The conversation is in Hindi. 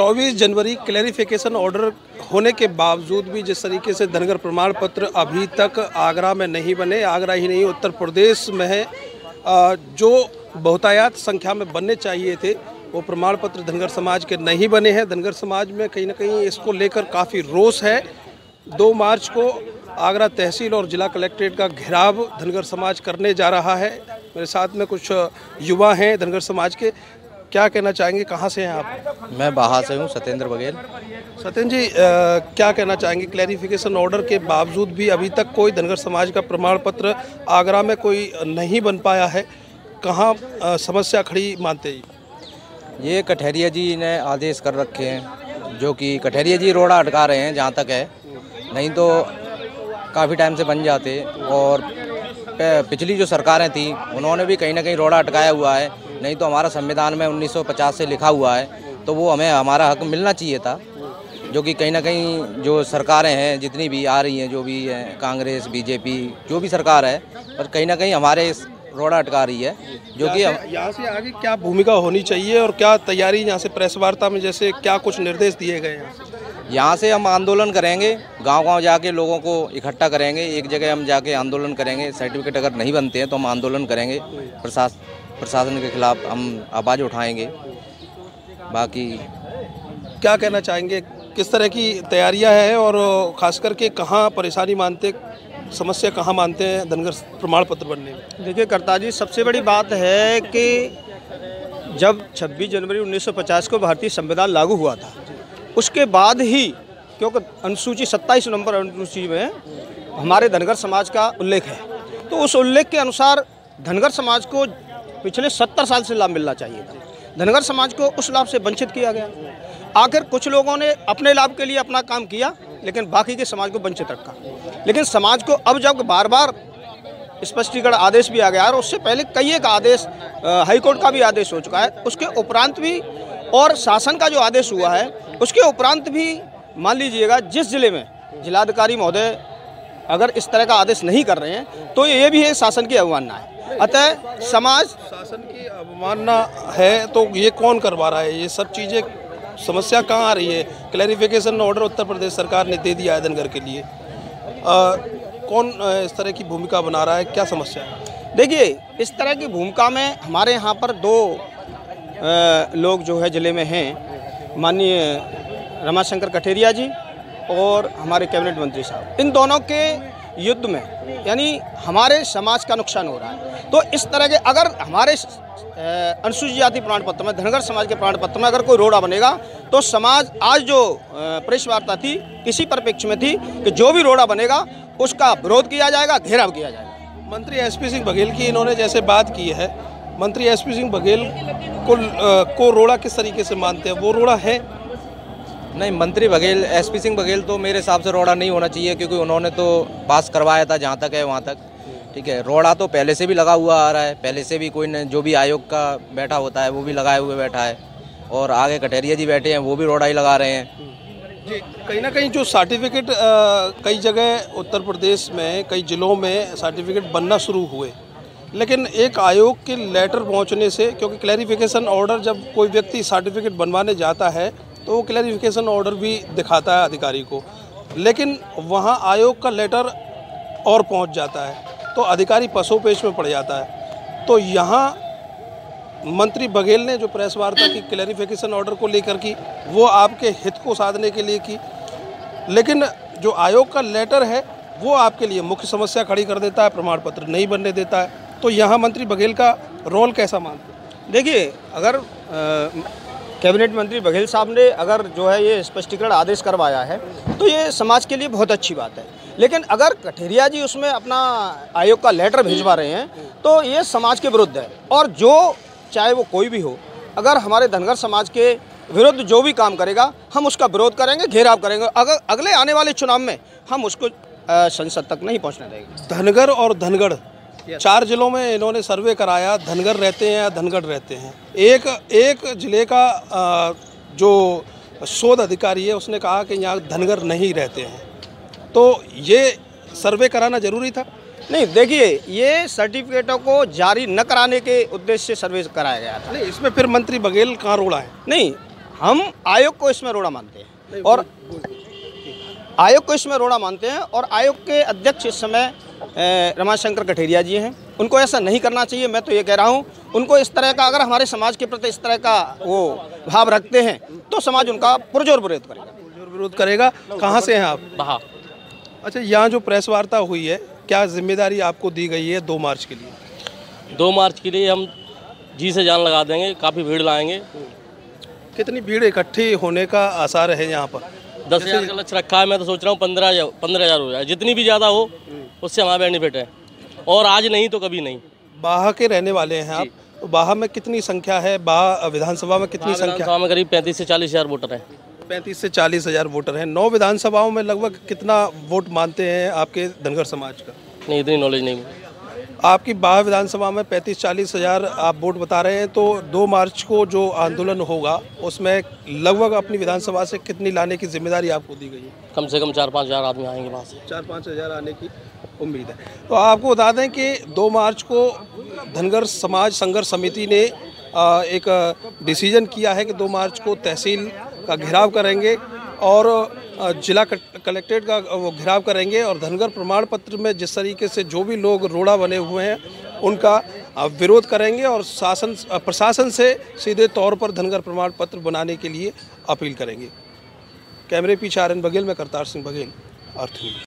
24 जनवरी क्लैरिफिकेशन ऑर्डर होने के बावजूद भी जिस तरीके से धनगर प्रमाण पत्र अभी तक आगरा में नहीं बने, आगरा ही नहीं उत्तर प्रदेश में है, जो बहुतायत संख्या में बनने चाहिए थे वो प्रमाण पत्र धनगर समाज के नहीं बने हैं। धनगर समाज में कहीं ना कहीं इसको लेकर काफ़ी रोष है। 2 मार्च को आगरा तहसील और जिला कलेक्ट्रेट का घेराव धनगर समाज करने जा रहा है। मेरे साथ में कुछ युवा हैं धनगर समाज के, क्या कहना चाहेंगे, कहाँ से हैं आप? मैं बाहर से हूँ, सत्येंद्र बघेल। सत्येंद्र जी, क्या कहना चाहेंगे, क्लैरिफिकेशन ऑर्डर के बावजूद भी अभी तक कोई धनगर समाज का प्रमाण पत्र आगरा में कोई नहीं बन पाया है, कहाँ समस्या खड़ी मानते हैं? ये कठेरिया जी ने आदेश कर रखे हैं, जो कि कठेरिया जी रोड़ा अटका रहे हैं जहाँ तक है, नहीं तो काफ़ी टाइम से बन जाते। और पिछली जो सरकारें थी उन्होंने भी कहीं ना कहीं रोड़ा अटकाया हुआ है, नहीं तो हमारा संविधान में 1950 से लिखा हुआ है, तो वो हमें हमारा हक मिलना चाहिए था। जो कि कहीं ना कहीं जो सरकारें हैं जितनी भी आ रही हैं, जो भी है कांग्रेस बीजेपी जो भी सरकार है, पर कहीं ना कहीं हमारे रोड़ा अटका रही है। जो कि यहाँ से आगे क्या भूमिका होनी चाहिए और क्या तैयारी यहाँ से प्रेस वार्ता में जैसे क्या कुछ निर्देश दिए गए हैं? यहाँ से हम आंदोलन करेंगे, गांव-गांव जाके लोगों को इकट्ठा करेंगे, एक जगह हम जाके आंदोलन करेंगे। सर्टिफिकेट अगर नहीं बनते हैं तो हम आंदोलन करेंगे, प्रशासन के खिलाफ हम आवाज़ उठाएंगे। बाकी क्या कहना चाहेंगे, किस तरह की तैयारियां हैं और ख़ास करके कहाँ परेशानी मानते, समस्या कहाँ मानते हैं धनगर प्रमाण पत्र बनने में? देखिए करता जी, सबसे बड़ी बात है कि जब 26 जनवरी 1950 को भारतीय संविधान लागू हुआ था, उसके बाद ही, क्योंकि अनुसूची 27 नंबर अनुसूची में हमारे धनगर समाज का उल्लेख है, तो उस उल्लेख के अनुसार धनगर समाज को पिछले 70 साल से लाभ मिलना चाहिए था। धनगर समाज को उस लाभ से वंचित किया गया। आखिर कुछ लोगों ने अपने लाभ के लिए अपना काम किया, लेकिन बाकी के समाज को वंचित रखा। लेकिन समाज को अब जब बार बार स्पष्टीकरण आदेश भी आ गया और उससे पहले कई एक आदेश, हाईकोर्ट का भी आदेश हो चुका है, उसके उपरांत भी और शासन का जो आदेश हुआ है उसके उपरांत भी मान लीजिएगा जिस जिले में जिलाधिकारी महोदय अगर इस तरह का आदेश नहीं कर रहे हैं तो ये भी है शासन की अवमानना है। अतः समाज शासन की अवमानना है तो ये कौन करवा रहा है? ये सब चीज़ें, समस्या कहाँ आ रही है? क्लैरिफिकेशन ऑर्डर उत्तर प्रदेश सरकार ने दे दिया है धनगर के लिए, कौन इस तरह की भूमिका बना रहा है, क्या समस्या है? देखिए, इस तरह की भूमिका में हमारे यहाँ पर 2 लोग जो है ज़िले में हैं, माननीय रमाशंकर कठेरिया जी और हमारे कैबिनेट मंत्री साहब। इन दोनों के युद्ध में यानी हमारे समाज का नुकसान हो रहा है। तो इस तरह के अगर हमारे अनुसूचित जाति प्रमाण पत्र में, धनगर समाज के प्रमाण पत्र में अगर कोई रोड़ा बनेगा तो समाज, आज जो प्रेस वार्ता थी इसी परिप्रेक्ष्य में थी कि जो भी रोड़ा बनेगा उसका विरोध किया जाएगा, घेराव किया जाएगा। मंत्री एसपी सिंह बघेल की इन्होंने जैसे बात की है, मंत्री एसपी सिंह बघेल को रोड़ा किस तरीके से मानते हैं? वो रोड़ा है? नहीं, मंत्री बघेल, एसपी सिंह बघेल तो मेरे हिसाब से रोड़ा नहीं होना चाहिए, क्योंकि उन्होंने तो पास करवाया था जहाँ तक है वहाँ तक, ठीक है। रोड़ा तो पहले से भी लगा हुआ आ रहा है, पहले से भी कोई न जो भी आयोग का बैठा होता है वो भी लगाए हुए बैठा है, और आगे कठेरिया जी बैठे हैं वो भी रोड़ा ही लगा रहे हैं जी। कहीं ना कहीं जो सर्टिफिकेट कई जगह उत्तर प्रदेश में कई ज़िलों में सर्टिफिकेट बनना शुरू हुए, लेकिन एक आयोग के लेटर पहुंचने से, क्योंकि क्लैरिफिकेशन ऑर्डर जब कोई व्यक्ति सर्टिफिकेट बनवाने जाता है तो वो क्लैरिफिकेशन ऑर्डर भी दिखाता है अधिकारी को, लेकिन वहाँ आयोग का लेटर और पहुंच जाता है तो अधिकारी पसोपेश में पड़ जाता है। तो यहाँ मंत्री बघेल ने जो प्रेस वार्ता की क्लैरिफिकेशन ऑर्डर को लेकर की, वो आपके हित को साधने के लिए की, लेकिन जो आयोग का लेटर है वो आपके लिए मुख्य समस्या खड़ी कर देता है, प्रमाण पत्र नहीं बनने देता है। तो यहाँ मंत्री बघेल का रोल कैसा मानते हैं? देखिए, अगर कैबिनेट मंत्री बघेल साहब ने अगर जो है ये स्पष्टीकरण आदेश करवाया है तो ये समाज के लिए बहुत अच्छी बात है, लेकिन अगर कठेरिया जी उसमें अपना आयोग का लेटर भिजवा रहे हैं तो ये समाज के विरुद्ध है। और जो चाहे वो कोई भी हो, अगर हमारे धनगर समाज के विरुद्ध जो भी काम करेगा हम उसका विरोध करेंगे, घेराव करेंगे। अगर अगले आने वाले चुनाव में हम उसको संसद तक नहीं पहुंचने देंगे। धनगर और धनगढ़ 4 जिलों में इन्होंने सर्वे कराया, धनगर रहते हैं या धनगढ़ रहते हैं। एक जिले का जो शोध अधिकारी है उसने कहा कि यहाँ धनगर नहीं रहते हैं, तो ये सर्वे कराना जरूरी था? नहीं, देखिए, ये सर्टिफिकेटों को जारी न कराने के उद्देश्य से सर्वे कराया गया था। नहीं, इसमें फिर मंत्री बघेल कहाँ रोड़ा है? नहीं, हम आयोग को इसमें रोड़ा मानते हैं और आयोग को इसमें रोड़ा मानते हैं और आयोग के अध्यक्ष इस समय रमाशंकर कठेरिया जी हैं। उनको ऐसा नहीं करना चाहिए। मैं तो ये कह रहा हूँ, उनको इस तरह का, अगर हमारे समाज के प्रति इस तरह का वो भाव रखते हैं तो समाज उनका पुरजोर विरोध करेगा। कहाँ से हैं आप? बहा। अच्छा, यहाँ जो प्रेस वार्ता हुई है, क्या जिम्मेदारी आपको दी गई है 2 मार्च के लिए? 2 मार्च के लिए हम जी से जान लगा देंगे, काफ़ी भीड़ लाएंगे। कितनी भीड़ इकट्ठी होने का आसार है यहाँ पर? 10,000 का लक्ष्य रखा है। मैं तो सोच रहा हूँ 15,000 हो जाए। जितनी भी ज़्यादा हो उससे हमारा बेनिफिट है, और आज नहीं तो कभी नहीं। बाहा के रहने वाले हैं आप, तो बाहा में कितनी संख्या है? बाहा विधानसभा में कितनी संख्या? विधानसभा में करीब 35 से 40 हज़ार वोटर हैं। 35 से 40 हज़ार वोटर हैं। 9 विधानसभाओं में लगभग कितना वोट मानते हैं आपके धनगर समाज का? नहीं, इतनी नॉलेज नहीं। आपकी बाहा विधानसभा में 35-40 हज़ार आप वोट बता रहे हैं, तो 2 मार्च को जो आंदोलन होगा उसमें लगभग अपनी विधानसभा से कितनी लाने की जिम्मेदारी आपको दी गई है? कम से कम 4-5 हज़ार आदमी आएंगे वहाँ से। 4-5 हज़ार आने की उम्मीद है। तो आपको बता दें कि 2 मार्च को धनगर समाज संघर्ष समिति ने एक डिसीजन किया है कि 2 मार्च को तहसील का घेराव करेंगे और जिला कलेक्ट्रेट का वो घेराव करेंगे, और धनगर प्रमाण पत्र में जिस तरीके से जो भी लोग रोड़ा बने हुए हैं उनका विरोध करेंगे और प्रशासन से सीधे तौर पर धनगर प्रमाण पत्र बनाने के लिए अपील करेंगे। कैमरे पीछे आर एन बघेल में करतार सिंह बघेल, अर्थ न्यूज़।